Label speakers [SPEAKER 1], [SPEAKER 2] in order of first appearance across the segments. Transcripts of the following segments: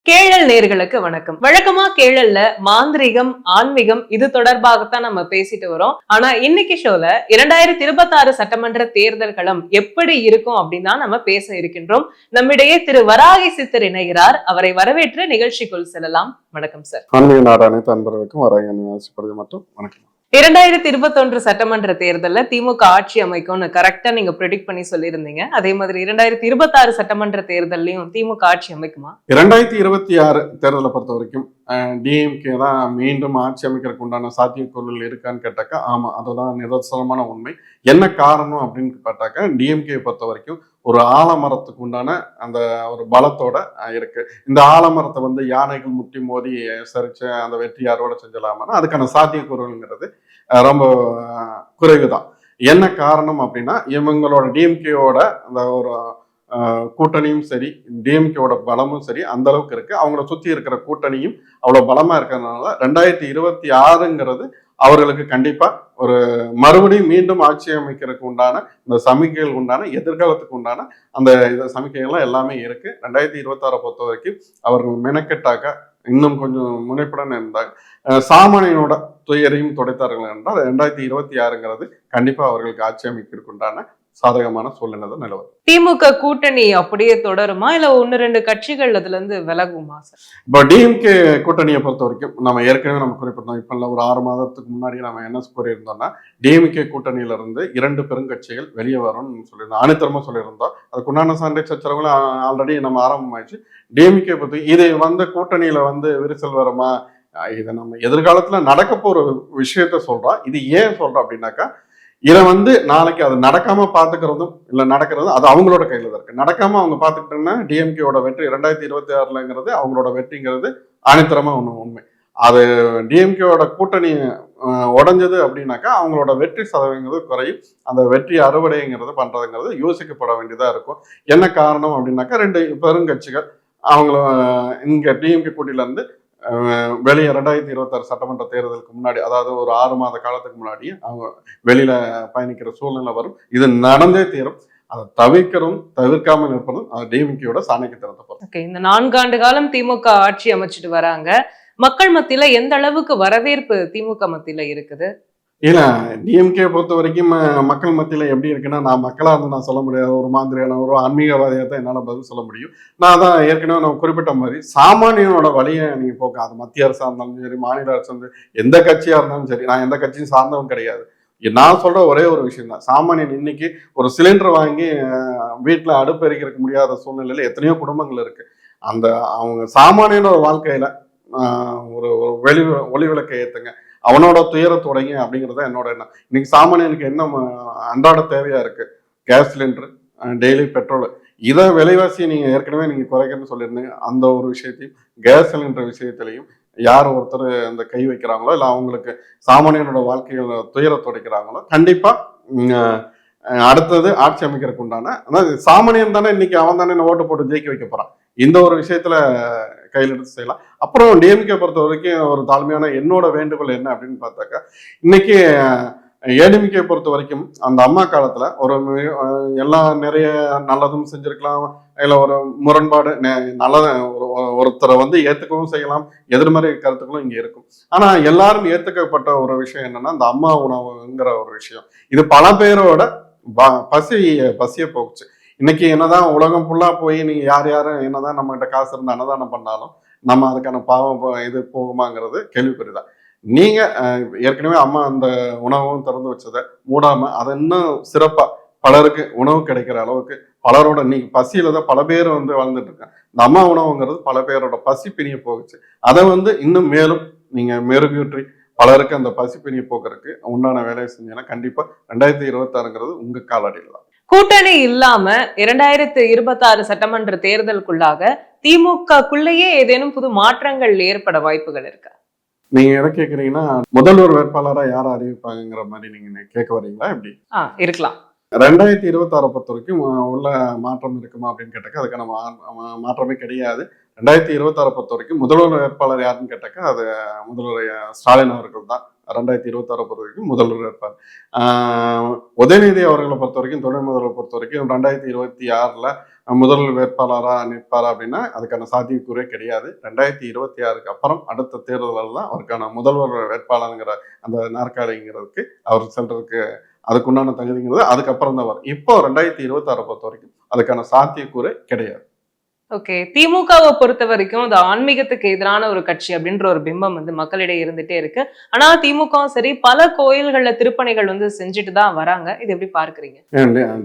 [SPEAKER 1] கேழல் நேர்களுக்கு வணக்கம். வழக்கமா கேழல்ல மாந்திரிகம், ஆன்மீகம் இது தொடர்பாகத்தான் நம்ம பேசிட்டு வரோம். ஆனா இன்னைக்கு ஷோல 2026 சட்டமன்ற தேர்தல் களம் எப்படி இருக்கும் அப்படின்னு தான் நம்ம பேச இருக்கின்றோம். நம்மிடையே திரு வராகி சித்தர் இணைகிறார். அவரை வரவேற்று நிகழ்ச்சிக்குள் செல்லலாம். வணக்கம் சார்.
[SPEAKER 2] ஆன்மீக நாடு அனைத்து அன்பர்களுக்கும் வராகி ஆசைப்படுவது மட்டும் வணக்கம்.
[SPEAKER 1] 2021 சட்டமன்ற தேர்தல்ல திமுக ஆட்சி அமைக்கும்னு கரெக்டா நீங்க ப்ரெடிக்ட் பண்ணி சொல்லியிருந்தீங்க. அதே மாதிரி 2026 சட்டமன்ற தேர்தலையும் திமுக ஆட்சி அமைக்குமா?
[SPEAKER 2] 2026 தேர்தலை பொறுத்த வரைக்கும் டிஎம்கே தான் மீண்டும் ஆட்சி அமைக்கிறதுக்கு உண்டான சாத்தியக்கூறுகள் இருக்கான்னு கேட்டாக்கா ஆமா, அதுதான் நிதர்சனமான உண்மை. என்ன காரணம் அப்படின்னு பார்த்தாக்கா டிஎம்கே பொறுத்த வரைக்கும் ஒரு ஆலமரத்துக்கு உண்டான அந்த ஒரு பலத்தோட இருக்கு. இந்த ஆலமரத்தை யானைகள் முட்டி மோதி சரிச்ச அந்த வெற்றி அறுவடை செஞ்சலாமா, அதுக்கான சாத்தியக்கூறுங்கிறது ரொம்ப குறைவுதான். என்ன காரணம் அப்படின்னா இவங்களோட டிஎம்கேவோட அந்த ஒரு கூட்டணியும் சரி, டிஎம்கேவோட பலமும் சரி அந்த அளவுக்கு இருக்கு. அவங்கள சுத்தி இருக்கிற கூட்டணியும் அவ்வளவு பலமா இருக்கிறதுனால 2026ங்கிறது அவர்களுக்கு கண்டிப்பா ஒரு மறுபடியும் மீண்டும் ஆட்சி அமைக்கிறதுக்கு உண்டான இந்த சமிக்கைகள் உண்டான எதிர்காலத்துக்கு உண்டான அந்த சமிக்கைகள்லாம் எல்லாமே இருக்கு. 2026 பொறுத்த வரைக்கும் அவர்கள் மெனக்கெட்டாக்க இன்னும் கொஞ்சம் முனைப்புடன் இருந்தாங்க, சாமானியனோட துயரையும் துடைத்தார்கள் என்றால் 2026ங்கிறது கண்டிப்பா அவர்களுக்கு ஆட்சி அமைக்கிறதுக்கு உண்டான சாதகமான சூழ்நிலை தான் நிலவரம்.
[SPEAKER 1] திமுக கூட்டணி அப்படியே தொடருமா இல்ல ஒன்னு ரெண்டு கட்சிகள் அதுல இருந்து விலகுமா சார்?
[SPEAKER 2] இப்போ டிஎம்கே கூட்டணியை பொறுத்த வரைக்கும் நம்ம ஏற்கனவே நம்ம குறிப்பிட்டோம். இப்ப ஒரு 6 மாதத்துக்கு முன்னாடி நம்ம என்ன கூறியிருந்தோம்னா டிஎம்கே கூட்டணியில இருந்து 2 பெருங்கட்சிகள் வெளியே வரும்னு சொல்லியிருந்தோம், ஆணித்தரமா சொல்லியிருந்தோம். அதுக்குண்டான சண்டை சச்சரவுகளும் ஆல்ரெடி நம்ம ஆரம்பமாயிடுச்சு. டிஎம்கே பொறுத்த இது கூட்டணியில விரிசல் வருமா, இதை நம்ம எதிர்காலத்துல நடக்க போற விஷயத்த சொல்றோம். இது ஏன் சொல்றோம் அப்படின்னாக்கா இதை நாளைக்கு அது நடக்காம பாத்துக்கிறதும் இல்ல நடக்கிறதும் அது அவங்களோட கையில தான் இருக்கு. நடக்காம அவங்க பாத்துக்கிட்டோம்னா டிஎம்கேயோட வெற்றி 2026ங்கிறது அவங்களோட வெற்றிங்கிறது ஆணித்தரமா உண்மை. அது டிஎம்கேவோட கூட்டணி உடைஞ்சது அப்படின்னாக்கா அவங்களோட வெற்றி சதவீதங்கிறது குறையும். அந்த வெற்றி அறுவடைங்கிறது பண்றதுங்கிறது யோசிக்கப்பட வேண்டியதா இருக்கும். என்ன காரணம் அப்படின்னாக்கா 2 பெருங்கட்சிகள் அவங்கள இங்க டிஎம்கே கூட்டில இருந்து வெளியே 2026 சட்டமன்ற தேர்தலுக்கு முன்னாடி, அதாவது ஒரு 6 மாத காலத்துக்கு முன்னாடி அவங்க வெளியில பயணிக்கிற சூழ்நிலை வரும். இது நடந்தே தீரும். அதை தவிர்க்காமல் இருப்பதும் டிஎம்கேயோட சாணக்கியத்தனத்தை பொறுத்து.
[SPEAKER 1] இந்த 4 ஆண்டு காலம் திமுக ஆட்சி அமைச்சிட்டு வராங்க. மக்கள் மத்தியில எந்த அளவுக்கு வரவேற்பு திமுக மத்தியில இருக்குது?
[SPEAKER 2] இல்ல, டிஎம்கே பொறுத்த வரைக்கும் மக்கள் மத்தியில எப்படி இருக்குன்னா, நான் மக்களா நான் சொல்ல முடியாது. ஒரு மாதிரியான ஒரு ஆன்மீகவாதியா தான் என்னால பதில் சொல்ல முடியும். நான் தான் ஏற்கனவே நான் குறிப்பிட்ட மாதிரி சாமானியனோட வழியை நீங்க போக்க, அது மத்திய அரசா இருந்தாலும் சரி, மாநில அரசு எந்த கட்சியா இருந்தாலும் சரி, நான் எந்த கட்சியும் சார்ந்தவன் கிடையாது. நான் சொல்ற ஒரே ஒரு விஷயம் தான், சாமானியன் இன்னைக்கு ஒரு சிலிண்டர் வாங்கி வீட்டுல அடுப்பு எரிக்கிறதுக்கு முடியாத சூழ்நிலையில எத்தனையோ குடும்பங்கள் இருக்கு. அந்த அவங்க சாமானியனோட வாழ்க்கையில ஒரு ஒளி விளக்கை ஏத்துங்க, அவனோட துயரத்தோடைங்க அப்படிங்கிறது என்னோட எண்ணம். இன்னைக்கு சாமானியனுக்கு என்ன அன்றாட தேவையா இருக்கு? கேஸ் சிலிண்டர், டெய்லி பெட்ரோல், இதை விலைவாசியை நீங்க ஏற்கனவே நீங்க குறைக்கணும்னு சொல்லியிருந்தீங்க. அந்த ஒரு விஷயத்தையும் கேஸ் சிலிண்டர் விஷயத்திலையும் யார் ஒருத்தர் அந்த கை வைக்கிறாங்களோ இல்ல அவங்களுக்கு சாமானியனோட வாழ்க்கையில துயரத்துடைக்கிறாங்களோ கண்டிப்பா அடுத்தது ஆட்சி அமைக்கிறதுக்கு உண்டான, அதாவது சாமானியன் தானே இன்னைக்கு அவன் தானே ஓட்டு போட்டு ஜெயிக்க வைக்க போறான். இந்த ஒரு விஷயத்துல கையில் எடுத்து செய்யலாம். அப்புறம் டிஎம்கே பொறுத்த வரைக்கும் ஒரு தாழ்மையான என்னோட வேண்டுகோள் என்ன அப்படின்னு பார்த்தாக்கா, இன்னைக்கு ஏடிஎம்கே பொறுத்த வரைக்கும் அந்த அம்மா காலத்துல ஒரு நிறைய நல்லதும் செஞ்சிருக்கலாம், இல்ல ஒரு முரண்பாடு நல்லத ஒருத்தரை ஏத்துக்கவும் செய்யலாம், எதிர்மறை கருத்துக்களும் இங்க இருக்கும். ஆனா எல்லாரும் ஏத்துக்கப்பட்ட ஒரு விஷயம் என்னன்னா இந்த அம்மா உணவுங்கிற ஒரு விஷயம். இது பல பேரோட பசிய போக்குச்சு. இன்னைக்கு என்னதான் உலகம் ஃபுல்லா போய் நீங்க யாரும் என்னதான் நம்ம கிட்ட காசு இருந்து அன்னதானம் பண்ணாலும் நம்ம அதுக்கான பாவம் இது போகுமாங்கிறது கேள்விக்குறிதான். நீங்க ஏற்கனவே அம்மா அந்த உணவும் திறந்து வச்சதை மூடாம அதை இன்னும் சிறப்பா பலருக்கு உணவு கிடைக்கிற அளவுக்கு, பலரோட நீங்க பசியில தான் பல பேர் வாழ்ந்துட்டு இருக்காங்க. இந்த அம்மா உணவுங்கிறது பல பேரோட பசி பிணிய போகுச்சு. அதை இன்னும் மேலும் நீங்க மெருகூற்றி பலருக்கு அந்த பசி பிணிய போக்குறதுக்கு உண்டான வேலையை செஞ்சீங்கன்னா கண்டிப்பா 2026ங்கிறது உங்க காலடியில் தான்.
[SPEAKER 1] கூட்டணி இல்லாம 2026 சட்டமன்ற தேர்தலுக்குள்ளாக திமுகக்குள்ளேயே ஏதேனும் புது மாற்றங்கள் ஏற்பட வாய்ப்புகள் இருக்கா?
[SPEAKER 2] நீங்க எதை கேக்குறீங்கன்னா முதல்வர் வேட்பாளரா யாரை அறிவிப்பாங்கிற மாதிரி நீங்க கேட்க வரீங்களா? எப்படி
[SPEAKER 1] இருக்கலாம்.
[SPEAKER 2] 2026 பொறுத்த வரைக்கும் உள்ள மாற்றம் இருக்குமா அப்படின்னு கேட்டாக்க அதுக்கான மாற்றமே கிடையாது. 2026 பொறுத்த வரைக்கும் முதல்வர் வேட்பாளர் யாருன்னு கேட்டாக்கா அது முதல்வர் ஸ்டாலின் அவர்கள் தான் 2026 பொறுத்த வரைக்கும் முதல்வர் வேட்பாளர். உதயநிதி அவர்களை பொறுத்த வரைக்கும், துணை முதல்வர் பொறுத்த வரைக்கும் 2026ல முதல்வர் வேட்பாளரா நிற்பாரா அப்படின்னா அதுக்கான சாத்தியக்கூறே கிடையாது. 2026க்கு அப்புறம் அடுத்த தேர்தலில் தான் அவருக்கான முதல்வர் வேட்பாளருங்கிற அந்த நாற்காலிங்கிறதுக்கு அவர் செல்றதுக்கு அதுக்குண்டான தகுதிங்கிறது அதுக்கப்புறம் தான் வரும். இப்போ 2026 பொறுத்த வரைக்கும் அதுக்கான சாத்தியக்கூறே கிடையாது.
[SPEAKER 1] ஓகே, திமுகவை பொறுத்த வரைக்கும் அது ஆன்மீகத்துக்கு எதிரான ஒரு கட்சி அப்படின்ற ஒரு பிம்பம் வந்து மக்களிடையே இருந்துட்டே இருக்கு. ஆனா திமுகவும் சரி பல கோயில்கள்ல திருப்பணிகள் வந்து செஞ்சுட்டு தான் வராங்க. இது எப்படி பார்க்கறீங்க?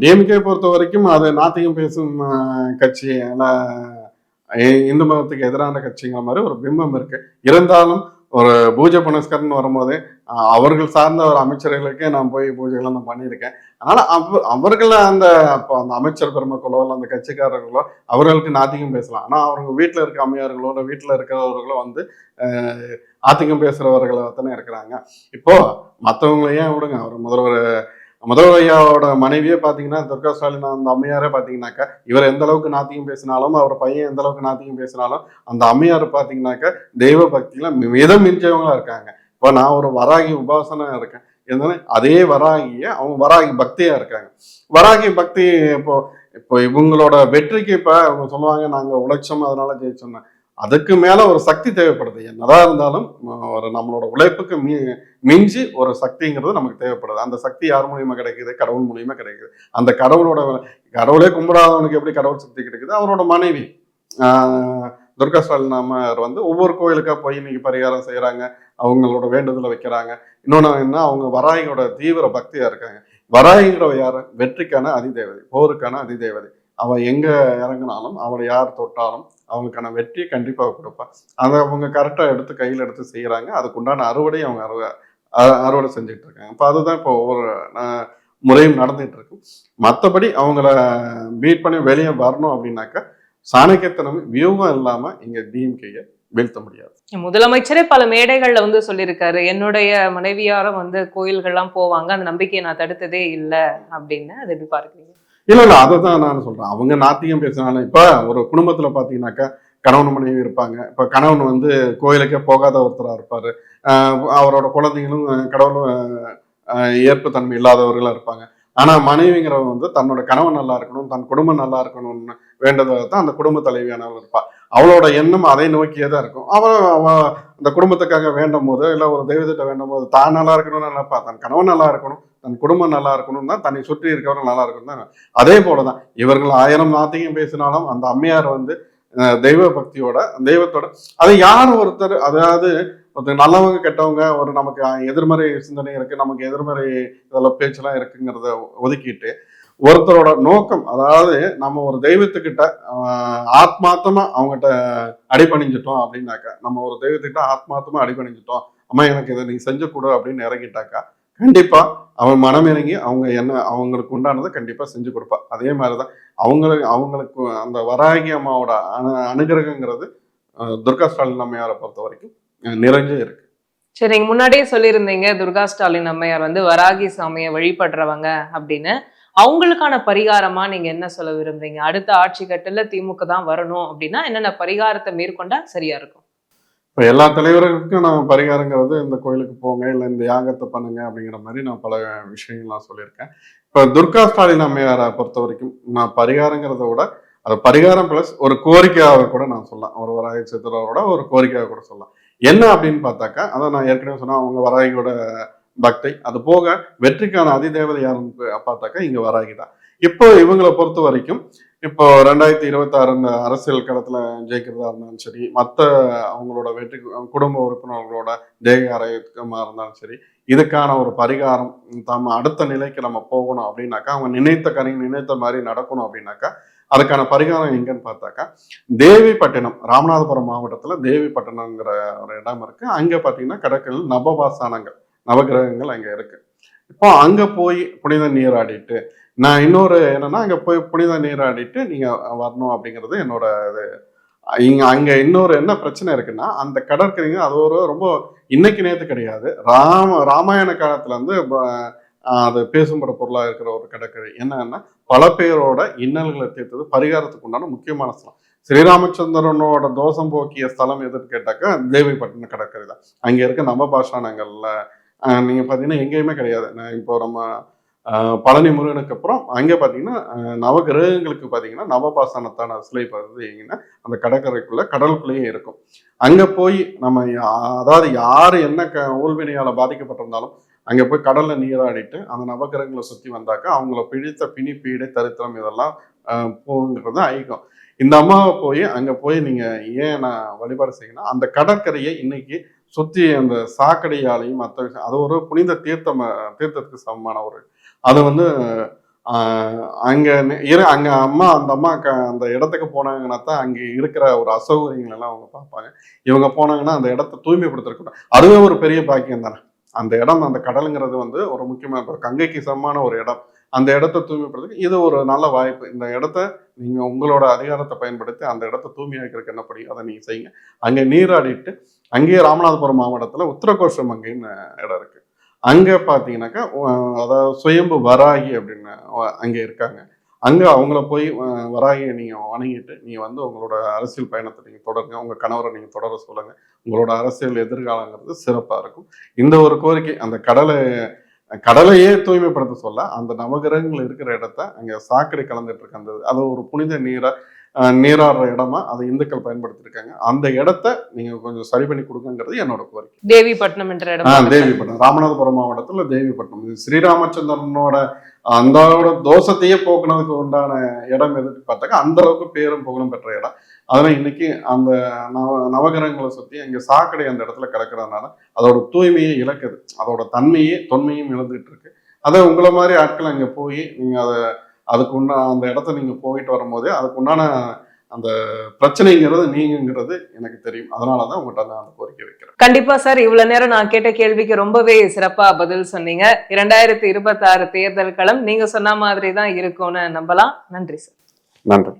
[SPEAKER 2] டிஎம்கே பொறுத்த வரைக்கும் அது நாத்திகம் பேசும் கட்சி, இந்து மதத்துக்கு எதிரான கட்சிங்கிற மாதிரி ஒரு பிம்பம் இருக்கு. இருந்தாலும் ஒரு பூஜை புனஸ்கர்னு வரும்போது அவர்கள் சார்ந்த ஒரு அமைச்சர்களுக்கே நான் போய் பூஜைகளை நான் பண்ணியிருக்கேன். அதனால அவர்கள் அந்த அமைச்சர் பெருமக்களோ இல்லை அந்த கட்சிக்காரர்களோ அவர்களுக்கு நாத்திகம் பேசலாம். ஆனா அவங்க வீட்டில் இருக்க அம்மையார்களோ இல்லை வீட்டில் இருக்கிறவர்களோ வந்து ஆத்திகம் பேசுறவர்களை தானே இருக்கிறாங்க. இப்போ மற்றவங்களை ஏன் விடுங்க, அவர் முதல்வர் ஐயாவோட மனைவியே பார்த்தீங்கன்னா துர்கா ஸ்டாலின் அந்த அம்மையாரே பார்த்தீங்கன்னாக்கா இவர் எந்த அளவுக்கு நாத்திகம் பேசினாலும் அவர் பையன் எந்த அளவுக்கு நாத்திகம் பேசினாலும் அந்த அம்மையார் பார்த்தீங்கன்னாக்கா தெய்வ பக்தியில மிதம் மிஞ்சவங்களா இருக்காங்க. இப்போ நான் ஒரு வராகி உபாசனா இருக்கேன், இருந்தாலும் அதே வராகிய அவங்க வராகி பக்தியா இருக்காங்க. வராகி பக்தி இப்போ இப்போ இவங்களோட வெற்றிக்கு இப்ப அவங்க சொல்லுவாங்க நாங்க உழைச்சோம் அதனால ஜெயிச்சோம். அதுக்கு மேல ஒரு சக்தி தேவைப்படுது. என்னதான் இருந்தாலும் ஒரு நம்மளோட உழைப்புக்கு மிஞ்சி ஒரு சக்திங்கிறது நமக்கு தேவைப்படுது. அந்த சக்தி யார் மூலியமா கிடைக்குது? கடவுள் மூலியமா கிடைக்குது. அந்த கடவுளே கும்பிடாதவனுக்கு எப்படி கடவுள் சக்தி கிடைக்குது? அவரோட மனைவி துர்கா ஸ்டாலின் அம்மையார் வந்து ஒவ்வொரு கோயிலுக்கா போய் இன்னைக்கு பரிகாரம் செய்யறாங்க, அவங்களோட வேண்டுதலை வைக்கிறாங்க. இன்னொன்னு என்ன, அவங்க வராகியோட தீவிர பக்தியா இருக்காங்க. வராகிங்கிறவ யாரு? வெற்றிக்கான அதிதேவதை, போருக்கான அதிதேவதை. அவ எங்க இறங்கினாலும் அவளை யார் தொட்டாலும் அவங்களுக்கான வெற்றியை கண்டிப்பாக கொடுப்பா. அதை அவங்க கரெக்டா எடுத்து கையில் எடுத்து செய்யறாங்க. அதுக்குண்டான அறுவடையை அவங்க அறுவடை செஞ்சுட்டு இருக்காங்க. இப்போ அதுதான் இப்போ ஒவ்வொரு முறையும் நடந்துட்டு இருக்கு. மற்றபடி அவங்கள பீட் பண்ணி வெளியே வரணும் அப்படின்னாக்கா சாணக்கியத்தனம் வியூகம் இல்லாம இங்க டிஎம்கேயை வீழ்த்த முடியாது.
[SPEAKER 1] முதலமைச்சரே பல மேடைகள்ல வந்து சொல்லியிருக்காரு, என்னுடைய மனைவியாரும் வந்து கோயில்கள்லாம் போவாங்க, அந்த நம்பிக்கையை நான் தடுத்ததே இல்லை அப்படின்னு. அது எப்படி பார்க்குறீங்க?
[SPEAKER 2] இல்ல அதை தான் நான் சொல்றேன். அவங்க நாத்திகம் பேசினாலும் இப்ப ஒரு குடும்பத்துல பாத்தீங்கன்னாக்கா கணவன் மனைவி இருப்பாங்க. இப்ப கணவன் வந்து கோயிலுக்கே போகாத ஒருத்தரா இருப்பாரு. அவரோட குழந்தைங்களும் கடவுளும் ஏற்பு தன்மை இல்லாதவர்களா இருப்பாங்க. ஆனா மனைவிங்கிறவங்க வந்து தன்னோட கணவன் நல்லா இருக்கணும், தன் குடும்பம் நல்லா இருக்கணும்னு வேண்டதை தான் அந்த குடும்ப தலைவியானவள் இருப்பா. அவளோட எண்ணம் அதை நோக்கியே தான் இருக்கும். அவ அந்த குடும்பத்துக்காக வேண்டும் போது இல்லை ஒரு தெய்வத்திட்ட வேண்டும் போது தான் நல்லா இருக்கணும்னு நினைப்பா. தன் கணவன் நல்லா இருக்கணும், தன் குடும்பம் நல்லா இருக்கணும் தான், தன்னை சுற்றி இருக்கிறவர்கள் நல்லா இருக்கணும் தான். அதே போலதான் இவர்கள் 1000 நாத்திகம் பேசினாலும் அந்த அம்மையார் வந்து தெய்வ பக்தியோட தெய்வத்தோட அதை யார் ஒருத்தர், அதாவது ஒருத்தர் நல்லவங்க கெட்டவங்க ஒரு நமக்கு எதிர்மறை சிந்தனை இருக்கு, நமக்கு எதிர்மறை இதெல்லாம் பேச்செல்லாம் இருக்குங்கிறத ஒதுக்கிட்டு ஒருத்தரோட நோக்கம், அதாவது நம்ம ஒரு தெய்வத்துக்கிட்ட ஆத்மார்த்தமா அவங்ககிட்ட அடிபணிஞ்சிட்டோம் அப்படின்னாக்கா, நம்ம ஒரு தெய்வத்துக்கிட்ட ஆத்மார்த்தமா அடிபணிஞ்சிட்டோம், அம்மா எனக்கு இதை நீ செஞ்சு கொடு அப்படின்னு இறங்கிட்டாக்கா கண்டிப்பா அவன் மனம் இறங்கி அவங்க என்ன அவங்களுக்கு உண்டானதை கண்டிப்பா செஞ்சு கொடுப்பா. அதே மாதிரிதான் அவங்களுக்கு அந்த வராகி அம்மாவோட அனுகிரகங்கிறது துர்கா ஸ்டாலின் அம்மையாரை பொறுத்த வரைக்கும் நிறைஞ்சே இருக்கு.
[SPEAKER 1] சரி, நீங்க முன்னாடியே சொல்லியிருந்தீங்க துர்கா ஸ்டாலின் அம்மையார் வந்து வராகி சாமியை வழிபடுறவங்க அப்படின்னு. அவங்களுக்கான பரிகாரமா நீங்க என்ன சொல்ல விரும்புறீங்க? அடுத்த ஆட்சி கட்டல திமுக தான் வரணும் அப்படின்னா என்னென்ன பரிகாரத்தை மேற்கொண்டா சரியா இருக்கும்?
[SPEAKER 2] இப்போ எல்லா தலைவர்களுக்கும் நான் பரிகாரங்கிறது இந்த கோயிலுக்கு போங்க இல்லை இந்த யாகத்தை பண்ணுங்க அப்படிங்கிற மாதிரி நான் பல விஷயங்கள்லாம் சொல்லியிருக்கேன். இப்போ துர்கா ஸ்டாலின் அம்மையாரை பொறுத்த வரைக்கும் நான் பரிகாரங்கிறத விட அது பரிகாரம் பிளஸ் ஒரு கோரிக்கையாக கூட நான் சொல்லலாம். ஒரு வராகி சித்தரோட ஒரு கோரிக்கையாக கூட சொல்லலாம். என்ன அப்படின்னு பார்த்தாக்கா, அதான் நான் ஏற்கனவே சொன்னேன், அவங்க வராகியோட பக்தை. அது போக வெற்றிக்கான அதிதேவதை யாருன்னு பார்த்தாக்கா இங்க வராகி தான். இப்போ இவங்களை பொறுத்த வரைக்கும் இப்போ 2026 இந்த அரசியல் களத்துல ஜெயிக்கிறதா இருந்தாலும் சரி, மற்ற அவங்களோட வெற்றி குடும்ப உறுப்பினர்களோட தேக ஆரோக்கியமா இருந்தாலும் சரி, இதுக்கான ஒரு பரிகாரம் நம்ம அடுத்த நிலைக்கு நம்ம போகணும் அப்படின்னாக்கா, அவங்க நினைத்த மாதிரி நடக்கணும் அப்படின்னாக்கா அதுக்கான பரிகாரம் எங்கன்னு பார்த்தாக்கா தேவிப்பட்டினம், ராமநாதபுரம் மாவட்டத்துல தேவிப்பட்டினம்ங்கிற ஒரு இடம் இருக்கு. அங்க பாத்தீங்கன்னா கடற்கரை நவபாசானங்கள், நவகிரகங்கள் அங்க இருக்கு. இப்போ அங்க போய் புனித நீராடிட்டு, நான் இன்னொரு என்னன்னா அங்க போய் புனித நீராடிட்டு நீங்க வரணும் அப்படிங்கிறது என்னோட இது. அங்க இன்னொரு என்ன பிரச்சனை இருக்குன்னா, அந்த கடற்கரைங்க அது ஒரு ரொம்ப இன்னைக்கு நேத்து கிடையாது, ராமாயண காலத்துல இருந்து அது பேசும்பட பொருளா இருக்கிற ஒரு கடற்கரை. என்னன்னா பல பேரோட இன்னல்களை தீர்த்தது, பரிகாரத்துக்கு உண்டான முக்கியமான ஸ்தலம். ஸ்ரீராமச்சந்திரனோட தோஷம் போக்கிய ஸ்தலம் எதுன்னு கேட்டாக்கா தேவிப்பட்டினம் கடற்கரை தான். அங்க இருக்க நவபாஷாணங்கள்ல நீங்க பாத்தீங்கன்னா எங்கேயுமே கிடையாது. இப்போ நம்ம பழனி முருகனுக்கு அப்புறம் அங்கே பார்த்தீங்கன்னா நவகிரகங்களுக்கு பார்த்தீங்கன்னா நவபாசனத்தான சிலை பார்த்தீங்கன்னா அந்த கடற்கரைக்குள்ள கடலுக்குள்ளேயே இருக்கும். அங்கே போய் நம்ம அதாவது யார் என்ன ஊழ்வினையால் பாதிக்கப்பட்டிருந்தாலும் அங்கே போய் கடல்ல நீராடிட்டு அந்த நவகிரகங்களை சுற்றி வந்தாக்கா அவங்கள பிடித்த பிணி பீடை தரித்திரம் இதெல்லாம் போகுங்கிறது ஐகம். இந்த அம்மாவை போய் அங்கே போய் நீங்கள் ஏன் நான் வழிபாடு செய்யணும், அந்த கடற்கரையை இன்னைக்கு சுற்றி அந்த சாக்கடையாலையும் மற்ற விஷயம் அது ஒரு புனித தீர்த்தத்துக்கு சமமான ஒரு அது வந்து அங்க அங்க அந்த அம்மா அந்த இடத்துக்கு போனாங்கன்னா தான் அங்க இருக்கிற ஒரு அசௌகரியங்கள் எல்லாம் அவங்க பார்ப்பாங்க. இவங்க போனாங்கன்னா அந்த இடத்த தூய்மைப்படுத்திருக்கணும். அதுவே ஒரு பெரிய பாக்கியம் தானே. அந்த இடம் அந்த கடலுங்கிறது வந்து ஒரு முக்கியமான கங்கைக்கு சமமான ஒரு இடம். அந்த இடத்த தூய்மைப்படுத்த இது ஒரு நல்ல வாய்ப்பு. இந்த இடத்த நீங்க உங்களோட அதிகாரத்தை பயன்படுத்தி அந்த இடத்த தூய்மையாக்கிறதுக்கு என்ன படியும் அதை நீங்க செய்யுங்க. அங்க நீராடிட்டு அங்கேயே ராமநாதபுரம் மாவட்டத்துல உத்தரகோஷம் அங்கேன்னு இடம் இருக்கு. அங்க பாத்தீங்கன்னாக்கா அதாவது சுயம்பு வராகி அப்படின்னு அங்க இருக்காங்க. அங்க அவங்கள போய் வராகியை நீங்க வணங்கிட்டு நீங்க வந்து உங்களோட அரசியல் பயணத்தை நீங்க தொடருங்க. உங்க கணவரை நீங்க தொடர சொல்லுங்க. உங்களோட அரசியல் எதிர்காலங்கிறது சிறப்பா இருக்கும். இந்த ஒரு கோரிக்கை அந்த கடலையே தூய்மைப்படுத்த சொல்ல அந்த நவகிரகங்கள் இருக்கிற இடத்த அங்க சாக்கடை கலந்துட்டு இருக்கு. அந்த அது ஒரு புனித நீராடுற இடமா அதை இந்துக்கள் பயன்படுத்திருக்காங்க. அந்த இடத்த நீங்க கொஞ்சம் சரி பண்ணி கொடுங்கிறது என்னோட கோரிக்கை.
[SPEAKER 1] தேவிப்பட்டினம் என்ற இடம்.
[SPEAKER 2] தேவிப்பட்டினம் ராமநாதபுரம் மாவட்டத்துல தேவிப்பட்டினம். இது ஸ்ரீராமச்சந்திரனோட அந்த தோஷத்தையே போக்குனதுக்கு உண்டான இடம் எதுக்கு பார்த்தாக்கா அந்த அளவுக்கு பேரும் புகழும் பெற்ற இடம். அதனால இன்னைக்கு அந்த நவகிரகங்களை சுத்தி அங்க சாக்கடை அந்த இடத்துல கிடக்கிறதுனால அதோட தூய்மையை இழக்குது. அதோட தொன்மையும் இழந்துட்டு இருக்கு. அதை உங்களை மாதிரி ஆட்கள் அங்க போய் நீங்க அந்த இடத்த நீங்க போயிட்டு வரும்போதே அதுக்கு உண்டான அந்த பிரச்சனைங்கிறது நீங்கிறது எனக்கு தெரியும். அதனாலதான் உங்கள்கிட்ட அந்த கோரிக்கை வைக்கிறேன்.
[SPEAKER 1] கண்டிப்பா சார், இவ்வளவு நேரம் நான் கேட்ட கேள்விக்கு ரொம்பவே சிறப்பா பதில் சொன்னீங்க. 2026 தேர்தல் களம் நீங்க சொன்ன மாதிரி தான் இருக்கும்னு நம்பலாம். நன்றி சார்.
[SPEAKER 2] நன்றி.